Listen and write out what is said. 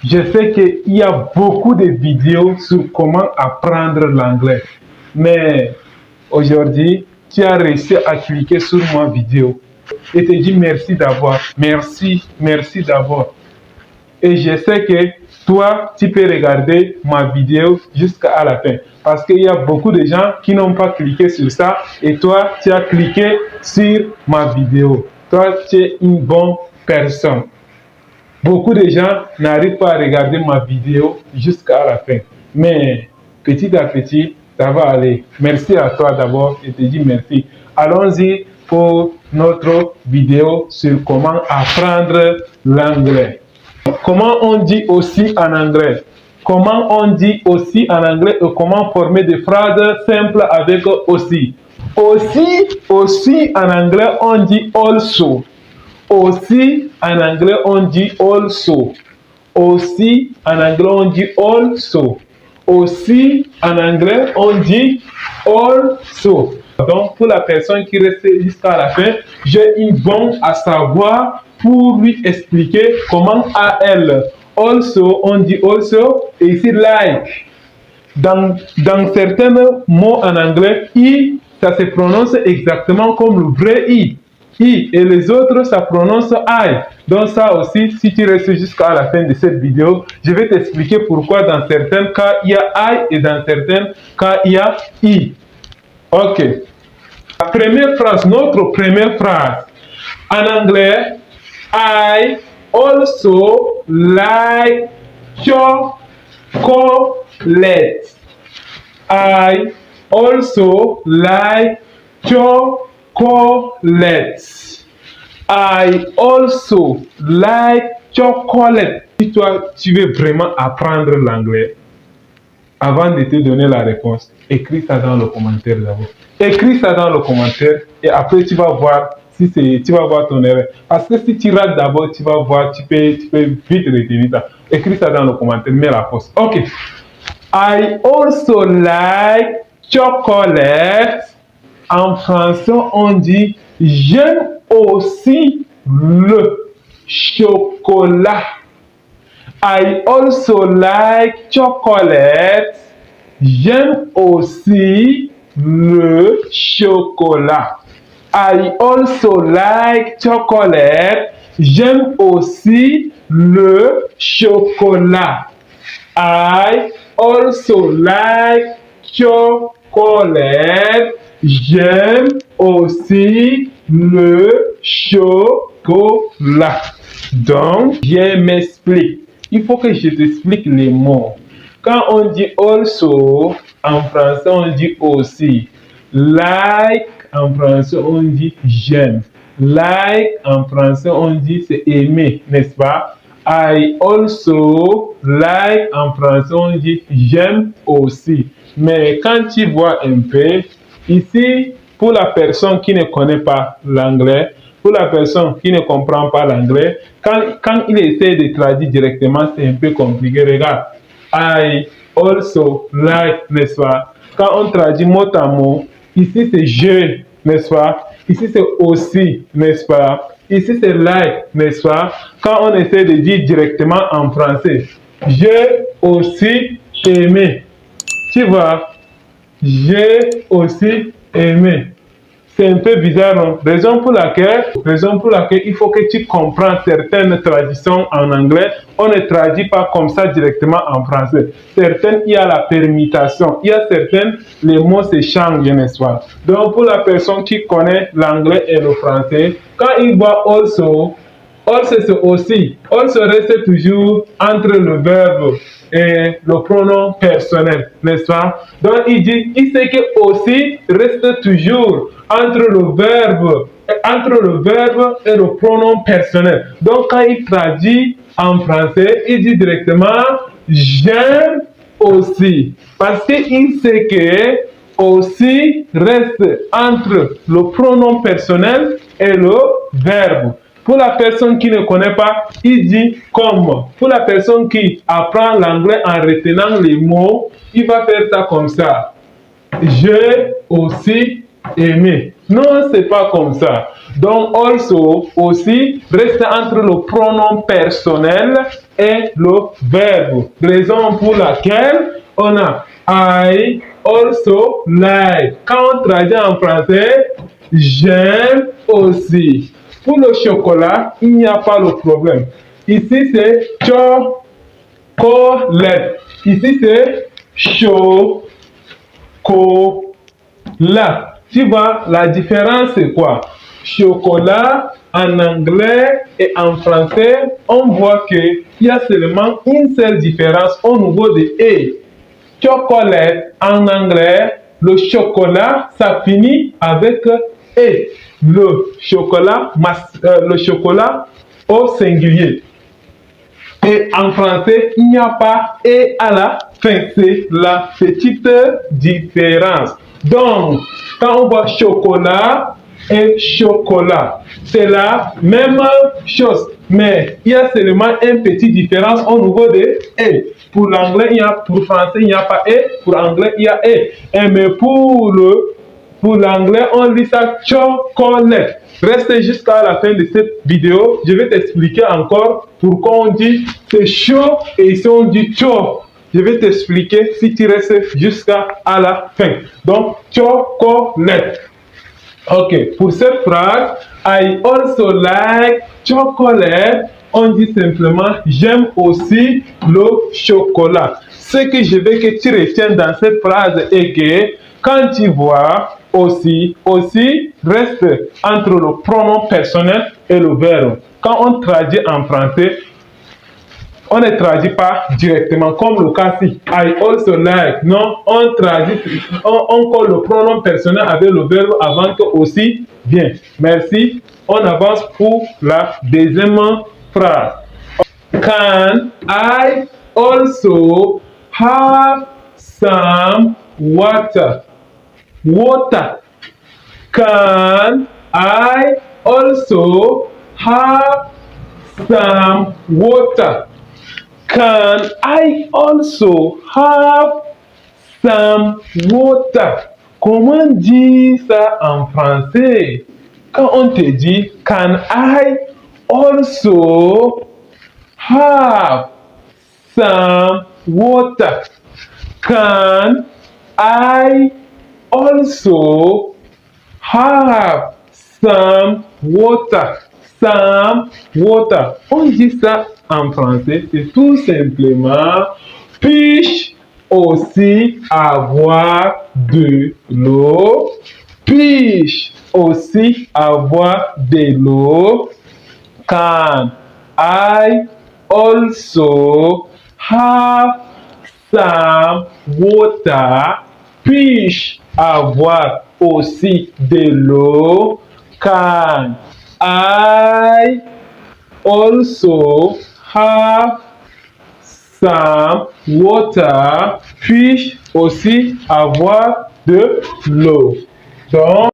Je sais qu'il y a beaucoup de vidéos sur comment apprendre l'anglais. Mais aujourd'hui, tu as réussi à cliquer sur ma vidéo. Et te dis merci d'avoir. Merci d'avoir. Et je sais que toi, tu peux regarder ma vidéo jusqu'à la fin. Parce qu'il y a beaucoup de gens qui n'ont pas cliqué sur ça. Et toi, tu as cliqué sur ma vidéo. Toi, tu es une bonne personne. Beaucoup de gens n'arrivent pas à regarder ma vidéo jusqu'à la fin. Mais petit à petit, ça va aller. Merci à toi d'abord et te dis merci. Allons-y pour notre vidéo sur comment apprendre l'anglais. Comment on dit aussi en anglais? Comment on dit aussi en anglais et comment former des phrases simples avec aussi? Aussi en anglais on dit also. Aussi en anglais on dit also. Aussi en anglais on dit also. Aussi en anglais on dit also. Donc pour la personne qui reste jusqu'à la fin, j'ai une bonne à savoir pour lui expliquer comment à elle. Also, on dit also et ici like. Dans certains mots en anglais, I, ça se prononce exactement comme le vrai I. I et les autres, ça prononce I. Donc ça aussi, si tu restes jusqu'à la fin de cette vidéo, je vais t'expliquer pourquoi dans certains cas, il y a I et dans certains cas, il y a I. Ok. La première phrase, notre première phrase. En anglais, I also like chocolate. I also like chocolate. I also like chocolate. Si toi, tu veux vraiment apprendre l'anglais, avant de te donner la réponse, écris ça dans le commentaire d'abord. Écris ça dans le commentaire et après tu vas voir si tu vas voir ton erreur. Parce que si tu rates d'abord, tu vas voir, tu peux vite retenir ça. Écris ça dans le commentaire, mets la pause. Ok. I also like chocolate. En français, on dit j'aime aussi le chocolat. I also like chocolate. J'aime aussi le chocolat. I also like chocolate. J'aime aussi le chocolat. I also like chocolate. J'aime aussi le chocolat. Donc, je m'explique. Il faut que je t'explique les mots. Quand on dit also, en français, on dit aussi. Like, en français, on dit j'aime. Like, en français, on dit c'est aimer, n'est-ce pas? I also like, en français, on dit j'aime aussi. Mais quand tu vois un peu, ici, pour la personne qui ne connaît pas l'anglais, pour la personne qui ne comprend pas l'anglais, quand il essaie de traduire directement, c'est un peu compliqué. Regarde, I also like, n'est-ce pas? Quand on traduit mot à mot, ici c'est je, n'est-ce pas? Ici c'est aussi, n'est-ce pas? Ici c'est like, n'est-ce pas? Quand on essaie de dire directement en français, j'ai aussi aimé. Tu vois, j'ai aussi aimé. C'est un peu bizarre, non? Raison pour laquelle il faut que tu comprennes certaines traductions en anglais. On ne traduit pas comme ça directement en français. Certaines, il y a la permutation. Il y a certaines, les mots se changent, n'est-ce pas? Donc, pour la personne qui connaît l'anglais et le français, quand il voit also, also c'est aussi. Also reste toujours entre le verbe et le pronom personnel, n'est-ce pas? Donc il sait que aussi reste toujours entre le verbe et le pronom personnel. Donc quand il traduit en français, il dit directement j'aime aussi. Parce qu'il sait que aussi reste entre le pronom personnel et le verbe. Pour la personne qui ne connaît pas, il dit comme. Pour la personne qui apprend l'anglais en retenant les mots, il va faire ça comme ça. J'ai aussi aimé. Non, c'est pas comme ça. Donc, also, aussi, reste entre le pronom personnel et le verbe. Raison pour laquelle on a I also like. Quand on traduit en français, j'aime aussi. Pour le chocolat, il n'y a pas le problème. Ici, c'est chocolat. Ici, c'est chocolat. Tu vois, la différence, c'est quoi? Chocolat, en anglais et en français, on voit qu'il y a seulement une seule différence au niveau de E. Chocolat, en anglais, le chocolat, ça finit avec E. Le chocolat au singulier. Et en français, il n'y a pas et à la fin. C'est la petite différence. Donc, quand on voit chocolat et chocolat, c'est la même chose. Mais il y a seulement une petite différence au niveau de et. Pour l'anglais, il y a, pour français, il n'y a pas et. Pour anglais, il y a et. Mais pour l'anglais, on lit ça chocolat. Reste jusqu'à la fin de cette vidéo. Je vais t'expliquer encore pourquoi on dit c'est chaud et ici on dit chaud. Je vais t'expliquer si tu restes jusqu'à la fin. Donc, chocolat. Ok, pour cette phrase, I also like chocolate. On dit simplement j'aime aussi le chocolat. Ce que je veux que tu retiennes dans cette phrase est que quand tu vois aussi reste entre le pronom personnel et le verbe. Quand on traduit en français, on ne traduit pas directement comme le cas ci. I also like. Non, on traduit, on colle le pronom personnel avec le verbe avant que aussi vient. Merci. On avance pour la deuxième phrase. Can I also have some water? Water. Can I also have some water? Can I also have some water? Comment dire ça en français? Quand on te dit can I also have some water? Can I also have some water? Some water. On dit ça en français, c'est tout simplement puis-je aussi avoir de l'eau? Puis-je aussi avoir de l'eau? Can I also have some water? Puis-je avoir aussi de l'eau? Can I also have some water? Puis-je aussi avoir de l'eau? Donc,